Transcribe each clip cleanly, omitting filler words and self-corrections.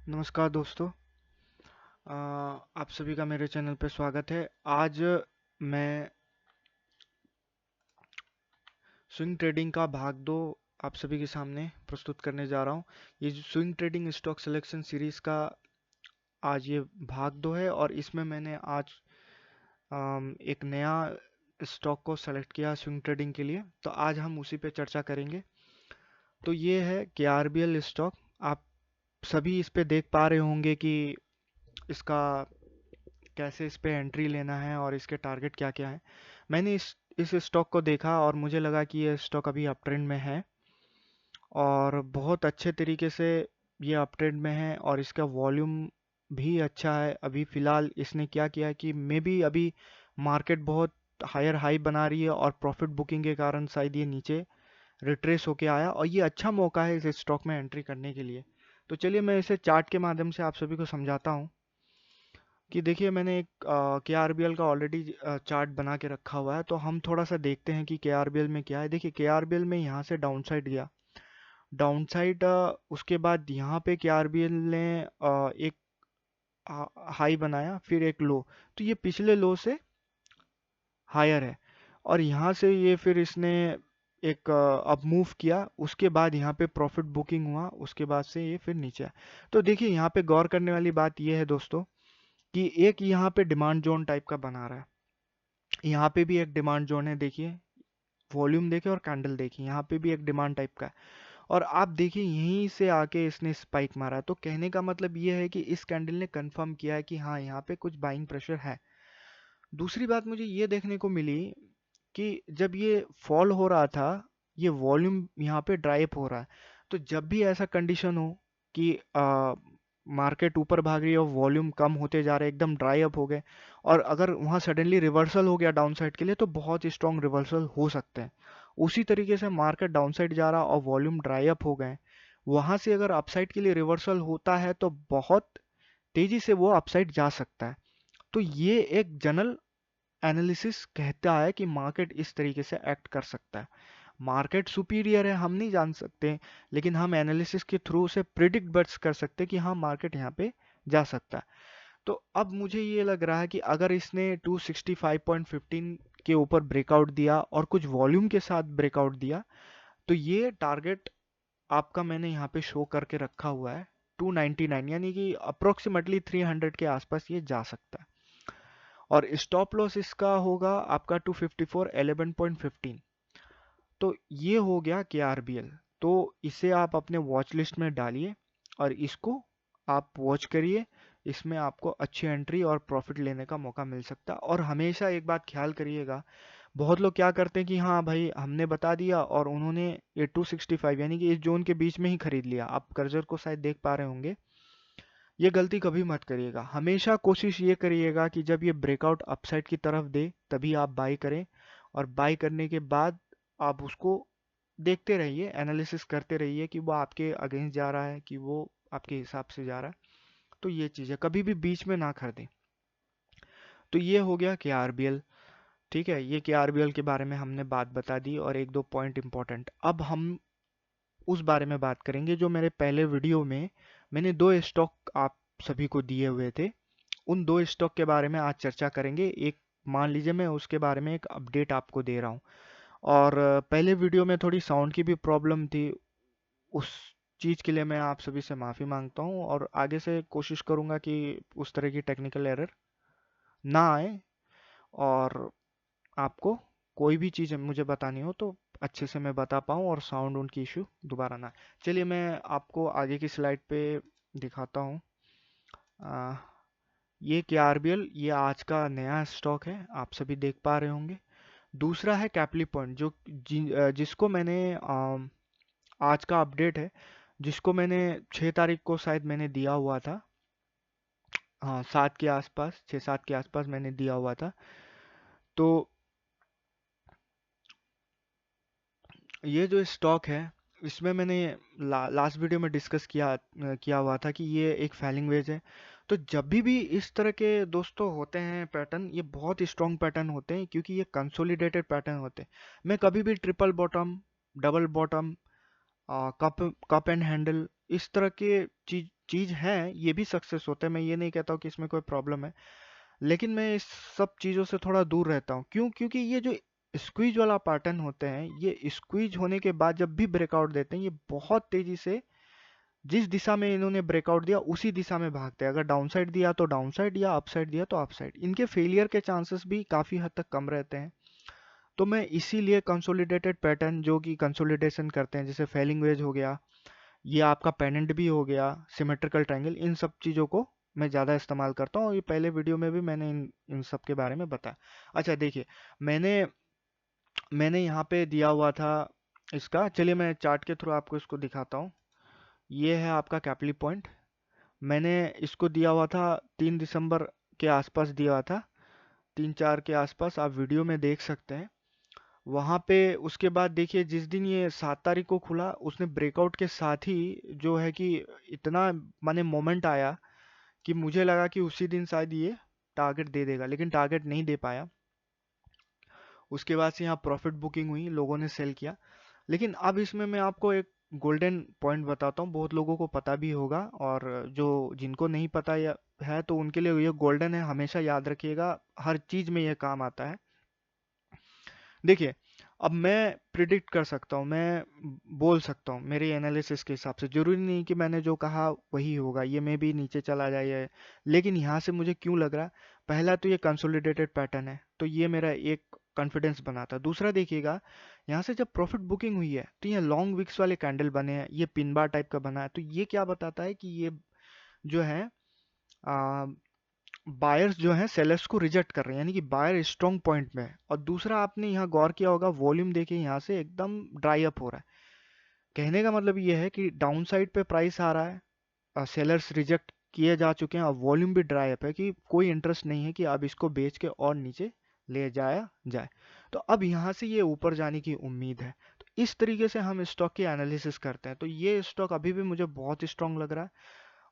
नमस्कार दोस्तों। आप सभी का मेरे चैनल पे स्वागत है। आज मैं स्विंग ट्रेडिंग का भाग दो आप सभी के सामने प्रस्तुत करने जा रहा हूँ। ये जो swing trading stock selection series का आज ये भाग दो है और इसमें मैंने आज एक नया स्टॉक को सेलेक्ट किया स्विंग ट्रेडिंग के लिए, तो आज हम उसी पे चर्चा करेंगे। तो ये है KRBL स्टॉक। आप सभी इस पे देख पा रहे होंगे कि इसका कैसे इस पे एंट्री लेना है और इसके टारगेट क्या क्या है। मैंने इस स्टॉक को देखा और मुझे लगा कि ये स्टॉक अभी अप ट्रेंड में है और बहुत अच्छे तरीके से ये अप ट्रेंड में है और इसका वॉल्यूम भी अच्छा है। अभी फिलहाल इसने क्या किया है कि मे बी अभी मार्केट बहुत हायर हाई बना रही है और प्रॉफिट बुकिंग के कारण शायद ये नीचे रिट्रेस होके आया और ये अच्छा मौका है इस स्टॉक में एंट्री करने के लिए। तो चलिए मैं इसे चार्ट के माध्यम से आप सभी को समझाता हूँ कि देखिए मैंने एक KRBL का ऑलरेडी चार्ट बना के रखा हुआ है, तो हम थोड़ा सा देखते हैं कि KRBL में क्या है। देखिए KRBL में यहाँ से डाउन साइड गया, डाउन साइड उसके बाद यहाँ पे KRBL ने एक हाई बनाया, फिर एक लो। तो ये पिछले लो से हायर है और यहाँ से ये फिर इसने एक अप मूव किया, उसके बाद यहाँ पे प्रॉफिट बुकिंग हुआ, उसके बाद से ये फिर नीचे आया। तो देखिए यहाँ पे गौर करने वाली बात ये है दोस्तों कि एक यहाँ पे डिमांड जोन टाइप का बना रहा है। यहाँ पे भी एक डिमांड जोन है, देखिए वॉल्यूम देखिए और कैंडल देखिए, यहाँ पे भी एक डिमांड टाइप का है और आप देखिए यहीं से आके इसने स्पाइक मारा। तो कहने का मतलब ये है कि इस कैंडल ने कंफर्म किया है कि हाँ यहाँ पे कुछ बाइंग प्रेशर है। दूसरी बात मुझे ये देखने को मिली कि जब ये फॉल हो रहा था, ये वॉल्यूम यहाँ पे ड्राई अप हो रहा है। तो जब भी ऐसा कंडीशन हो कि मार्केट ऊपर भाग रही है और वॉल्यूम कम होते जा रहे हैं, एकदम ड्राई अप हो गए, और अगर वहाँ सडनली रिवर्सल हो गया डाउन साइड के लिए, तो बहुत ही स्ट्रॉन्ग रिवर्सल हो सकते हैं। उसी तरीके से मार्केट डाउन साइड जा रहा और वॉल्यूम ड्राई अप हो गए, वहाँ से अगर अपसाइड के लिए रिवर्सल होता है तो बहुत तेजी से वो अपसाइड जा सकता है। तो ये एक जनरल एनालिसिस कहता है कि मार्केट इस तरीके से एक्ट कर सकता है। मार्केट सुपीरियर है हम नहीं जान सकते, लेकिन हम एनालिसिस के थ्रू से प्रिडिक्ट बट्स कर सकते हैं कि हाँ मार्केट यहाँ पे जा सकता है। तो अब मुझे ये लग रहा है कि अगर इसने 265.15 के ऊपर ब्रेकआउट दिया और कुछ वॉल्यूम के साथ ब्रेकआउट दिया, तो ये टारगेट आपका मैंने यहाँ पे शो करके रखा हुआ है 299, यानी कि अप्रोक्सीमेटली 300 के आसपास ये जा सकता है। और स्टॉप लॉस इसका होगा आपका 254 11.15। तो ये हो गया KRBL। तो इसे आप अपने वॉच लिस्ट में डालिए और इसको आप वॉच करिए। इसमें आपको अच्छी एंट्री और प्रॉफिट लेने का मौका मिल सकता है। और हमेशा एक बात ख्याल करिएगा, बहुत लोग क्या करते हैं कि हाँ भाई हमने बता दिया और उन्होंने ये 265 यानी कि इस जोन के बीच में ही खरीद लिया। आप कर्जर को शायद देख पा रहे होंगे, ये गलती कभी मत करिएगा। हमेशा कोशिश ये करिएगा कि जब ये ब्रेकआउट अपसाइड की तरफ दे तभी आप बाई करें, और बाई करने के बाद आप उसको देखते रहिए, एनालिसिस करते रहिए कि वो आपके अगेंस्ट जा रहा है कि वो आपके हिसाब से जा रहा है। तो ये चीज़ है, कभी भी बीच में ना खरीदें। तो ये हो गया KRBL। ठीक है, ये KRBL के बारे में हमने बात बता दी और एक दो पॉइंट इंपॉर्टेंट। अब हम उस बारे में बात करेंगे जो मेरे पहले वीडियो में मैंने दो स्टॉक आप सभी को दिए हुए थे। उन दो स्टॉक के बारे में आज चर्चा करेंगे। एक मान लीजिए मैं उसके बारे में एक अपडेट आपको दे रहा हूँ। और पहले वीडियो में थोड़ी साउंड की भी प्रॉब्लम थी, उस चीज़ के लिए मैं आप सभी से माफ़ी मांगता हूँ और आगे से कोशिश करूँगा कि उस तरह की टेक्निकल एरर ना आए। और आपको कोई भी चीज़ मुझे बतानी हो तो अच्छे से मैं बता पाऊँ और साउंड उनकी इशू दोबारा ना आए। चलिए मैं आपको आगे की स्लाइड पे दिखाता हूँ। ये KRBL, ये आज का नया स्टॉक है, आप सभी देख पा रहे होंगे। दूसरा है कैपली पॉइंट, जो जिसको मैंने आज का अपडेट है, जिसको मैंने 6 तारीख को शायद मैंने दिया हुआ था। हाँ, 7 के आसपास, 6-7 के आसपास मैंने दिया हुआ था। तो ये जो स्टॉक है, इसमें मैंने लास्ट वीडियो में डिस्कस किया हुआ था कि ये एक फैलिंग वेज है। तो जब भी इस तरह के दोस्तों होते हैं पैटर्न, ये बहुत स्ट्रॉन्ग पैटर्न होते हैं क्योंकि ये कंसोलिडेटेड पैटर्न होते हैं। मैं कभी भी triple bottom, double bottom, cup cup and handle, इस तरह के चीज चीज़ हैं, ये भी सक्सेस होते हैं, मैं ये नहीं कहता हूँ कि इसमें कोई प्रॉब्लम है, लेकिन मैं इस सब चीज़ों से थोड़ा दूर रहता हूँ। क्यों? क्योंकि ये जो स्क्वीज वाला पैटर्न होते हैं, ये स्क्वीज होने के बाद जब भी ब्रेकआउट देते हैं, ये बहुत तेज़ी से जिस दिशा में इन्होंने ब्रेकआउट दिया उसी दिशा में भागते हैं। अगर डाउनसाइड दिया तो डाउनसाइड, या अपसाइड दिया तो अपसाइड। इनके फेलियर के चांसेस भी काफ़ी हद तक कम रहते हैं। तो मैं इसीलिए कंसोलिडेटेड पैटर्न जो कि कंसोलिडेशन करते हैं, जैसे फेलिंग वेज हो गया, ये आपका पेंडेंट भी हो गया, सिमेट्रिकल ट्रायंगल, इन सब चीज़ों को मैं ज़्यादा इस्तेमाल करता हूँ। और ये पहले वीडियो में भी मैंने इन सब के बारे में बताया। अच्छा देखिए, मैंने मैंने यहाँ पे दिया हुआ था इसका, चलिए मैं चार्ट के थ्रू आपको इसको दिखाता हूँ। ये है आपका कैपली पॉइंट। मैंने इसको दिया हुआ था 3 दिसंबर के आसपास दिया हुआ था, 3-4 के आसपास, आप वीडियो में देख सकते हैं। वहाँ पे उसके बाद देखिए, जिस दिन ये 7 तारीख को खुला, उसने ब्रेकआउट के साथ ही जो है कि इतना माने मोमेंट आया कि मुझे लगा कि उसी दिन शायद ये टारगेट दे देगा, लेकिन टारगेट नहीं दे पाया। उसके बाद से यहाँ प्रॉफिट बुकिंग हुई, लोगों ने सेल किया। लेकिन अब इसमें मैं आपको एक गोल्डन पॉइंट बताता हूँ, बहुत लोगों को पता भी होगा, और जो जिनको नहीं पता या है तो उनके लिए ये गोल्डन है, हमेशा याद रखिएगा, हर चीज में ये काम आता है। देखिए, अब मैं प्रिडिक्ट कर सकता हूँ, मैं बोल सकता हूँ मेरे एनालिसिस के हिसाब से, जरूरी नहीं कि मैंने जो कहा वही होगा, ये में भी नीचे चला जाए, लेकिन यहाँ से मुझे क्यों लग रहा है, पहला तो ये कंसोलिडेटेड पैटर्न है, तो ये मेरा एक कॉन्फिडेंस बनाता है। दूसरा देखिएगा, यहाँ से जब प्रॉफिट बुकिंग हुई है तो ये लॉन्ग विक्स वाले कैंडल बने हैं, ये पिन बार टाइप का बना है, तो ये क्या बताता है कि ये जो है बायर्स जो हैं सेलर्स को रिजेक्ट कर रहे हैं, यानी कि बायर स्ट्रॉन्ग पॉइंट में है। और दूसरा, आपने यहाँ गौर किया होगा, वॉल्यूम देखिए यहाँ से एकदम ड्राई अप हो रहा है। कहने का मतलब ये है कि डाउन साइड पे प्राइस आ रहा है, सेलर्स रिजेक्ट किए जा चुके हैं, और वॉल्यूम भी ड्राई अप है, कि कोई इंटरेस्ट नहीं है कि अब इसको बेच के और नीचे ले जाया जाए। तो अब यहाँ से ये ऊपर जाने की उम्मीद है। तो इस तरीके से हम स्टॉक की एनालिसिस करते हैं। तो ये स्टॉक अभी भी मुझे बहुत स्ट्रांग लग रहा है,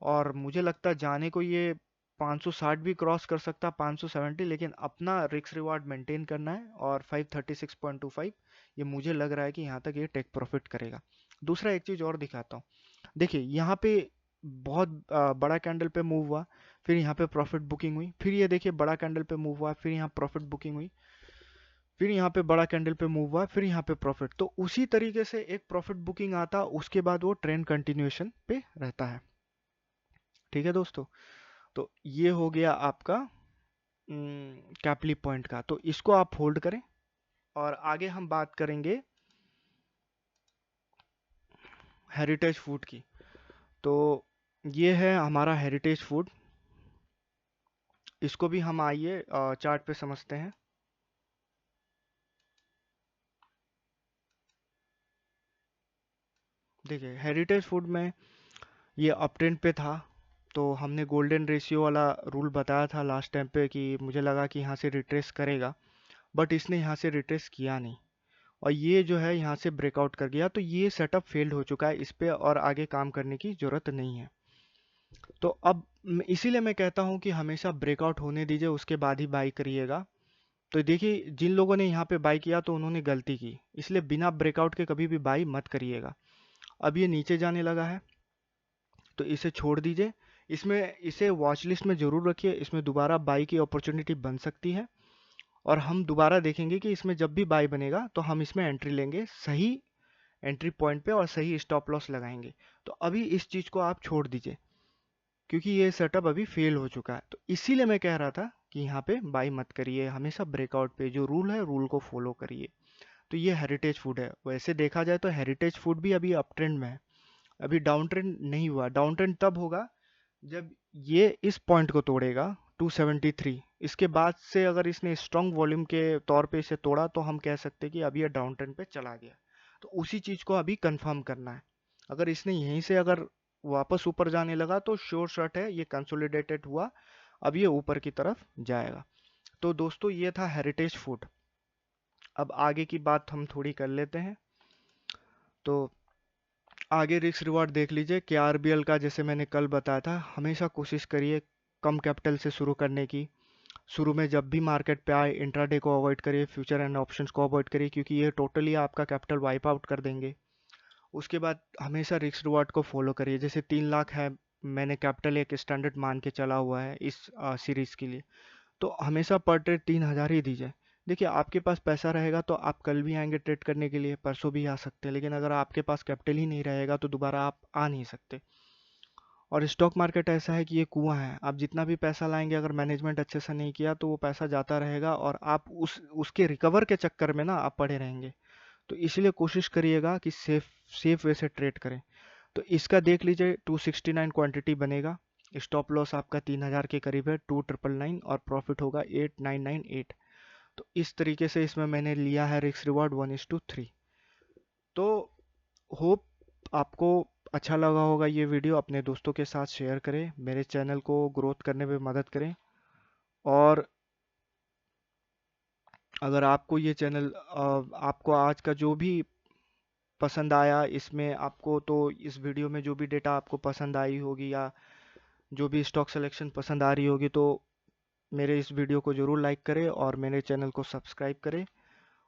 और मुझे लगता है जाने को ये 560 भी क्रॉस कर सकता है, 570, लेकिन अपना रिस्क रिवार्ड मेंटेन करना है। और 536.25 ये मुझे लग रहा है कि यहाँ तक ये टेक प्रॉफिट करेगा। दूसरा एक चीज़ और दिखाता हूँ, देखिए यहाँ पे बहुत बड़ा कैंडल पे मूव हुआ, फिर यहाँ पे प्रॉफिट बुकिंग हुई, फिर ये देखिए बड़ा कैंडल पे मूव हुआ, फिर यहाँ प्रॉफिट बुकिंग हुई, फिर यहाँ पे बड़ा कैंडल पे मूव हुआ, फिर यहाँ पे प्रॉफिट। तो उसी तरीके से एक प्रॉफिट बुकिंग आता, उसके बाद वो ट्रेंड कंटिन्यूएशन पे रहता है। ठीक है दोस्तों, तो ये हो गया आपका कैपली पॉइंट का, तो इसको आप होल्ड करें। और आगे हम बात करेंगे हेरिटेज फूड की। तो ये है हमारा हेरिटेज फूड, इसको भी हम आइए चार्ट पे समझते हैं। देखिए, हेरिटेज फूड में ये अप ट्रेंड पे था, तो हमने गोल्डन रेशियो वाला रूल बताया था लास्ट टाइम पे, कि मुझे लगा कि यहाँ से रिट्रेस करेगा, बट इसने यहाँ से रिट्रेस किया नहीं, और ये जो है यहाँ से ब्रेकआउट कर गया। तो ये सेटअप फेल्ड हो चुका है, इस पे और आगे काम करने की जरूरत नहीं है। तो अब इसीलिए मैं कहता हूँ कि हमेशा ब्रेकआउट होने दीजिए, उसके बाद ही बाई करिएगा। तो देखिए, जिन लोगों ने यहाँ पे बाई किया तो उन्होंने गलती की, इसलिए बिना ब्रेकआउट के कभी भी बाई मत करिएगा। अब ये नीचे जाने लगा है, तो इसे छोड़ दीजिए। इसमें इसे वॉच लिस्ट में जरूर रखिए, इसमें दोबारा बाई की अपॉर्चुनिटी बन सकती है, और हम दोबारा देखेंगे कि इसमें जब भी बाई बनेगा तो हम इसमें एंट्री लेंगे, सही एंट्री पॉइंट पे, और सही स्टॉप लॉस लगाएंगे। तो अभी इस चीज़ को आप छोड़ दीजिए, क्योंकि ये सेटअप अभी फेल हो चुका है। तो इसीलिए मैं कह रहा था कि यहाँ पे बाई मत करिए, हमेशा ब्रेकआउट पे जो रूल है, रूल को फॉलो करिए। तो ये हेरिटेज फूड है। वैसे देखा जाए तो हेरिटेज फूड भी अभी अप ट्रेंड में है, अभी डाउन ट्रेंड नहीं हुआ। डाउन ट्रेंड तब होगा जब ये इस पॉइंट को तोड़ेगा, 273। इसके बाद से अगर इसने स्ट्रॉन्ग वॉल्यूम के तौर पे इसे तोड़ा, तो हम कह सकते हैं कि अभी ये डाउन ट्रेंड पे चला गया। तो उसी चीज को अभी कंफर्म करना है। अगर इसने यहीं से अगर वापस ऊपर जाने लगा, तो श्योर शॉट है ये कंसोलिडेटेड हुआ, अब ये ऊपर की तरफ जाएगा। तो दोस्तों, ये था हेरिटेज फूड। अब आगे की बात हम थोड़ी कर लेते हैं। तो आगे रिस्क रिवॉर्ड देख लीजिए, के आरबीएल का जैसे मैंने कल बताया था, हमेशा कोशिश करिए कम कैपिटल से शुरू करने की। शुरू में जब भी मार्केट पे आए, इंट्राडे को अवॉइड करिए, फ्यूचर एंड ऑप्शंस को अवॉइड करिए, क्योंकि ये टोटली आपका कैपिटल वाइप आउट कर देंगे। उसके बाद हमेशा रिस्क रिवॉर्ड को फॉलो करिए, जैसे 3 लाख है मैंने कैपिटल एक स्टैंडर्ड मान के चला हुआ है इस सीरीज़ के लिए। तो हमेशा पर ट्रेड 3,000 ही दीजिए। देखिए, आपके पास पैसा रहेगा तो आप कल भी आएंगे ट्रेड करने के लिए, परसों भी आ सकते हैं, लेकिन अगर आपके पास कैपिटल ही नहीं रहेगा तो दोबारा आप आ नहीं सकते। और स्टॉक मार्केट ऐसा है कि ये कुआं है, आप जितना भी पैसा लाएंगे अगर मैनेजमेंट अच्छे से नहीं किया तो वो पैसा जाता रहेगा और आप उसके रिकवर के चक्कर में ना आप पड़े रहेंगे। तो इसलिए कोशिश करिएगा कि सेफ सेफ वे से ट्रेड करें। तो इसका देख लीजिए 269 क्वांटिटी बनेगा, स्टॉप लॉस आपका 3,000 के करीब है, 2,999 और प्रॉफिट होगा 8,998। तो इस तरीके से इसमें मैंने लिया है रिस्क रिवॉर्ड 1:3। तो होप आपको अच्छा लगा होगा ये वीडियो, अपने दोस्तों के साथ शेयर करें, मेरे चैनल को ग्रोथ करने में मदद करें। और अगर आपको ये चैनल आपको आज का जो भी पसंद आया इसमें आपको, तो इस वीडियो में जो भी डेटा आपको पसंद आई होगी या जो भी स्टॉक सिलेक्शन पसंद आ रही होगी, तो मेरे इस वीडियो को ज़रूर लाइक करें और मेरे चैनल को सब्सक्राइब करें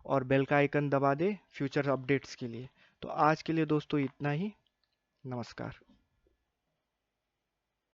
और बेल का आइकन दबा दें फ्यूचर अपडेट्स के लिए। तो आज के लिए दोस्तों इतना ही। नमस्कार।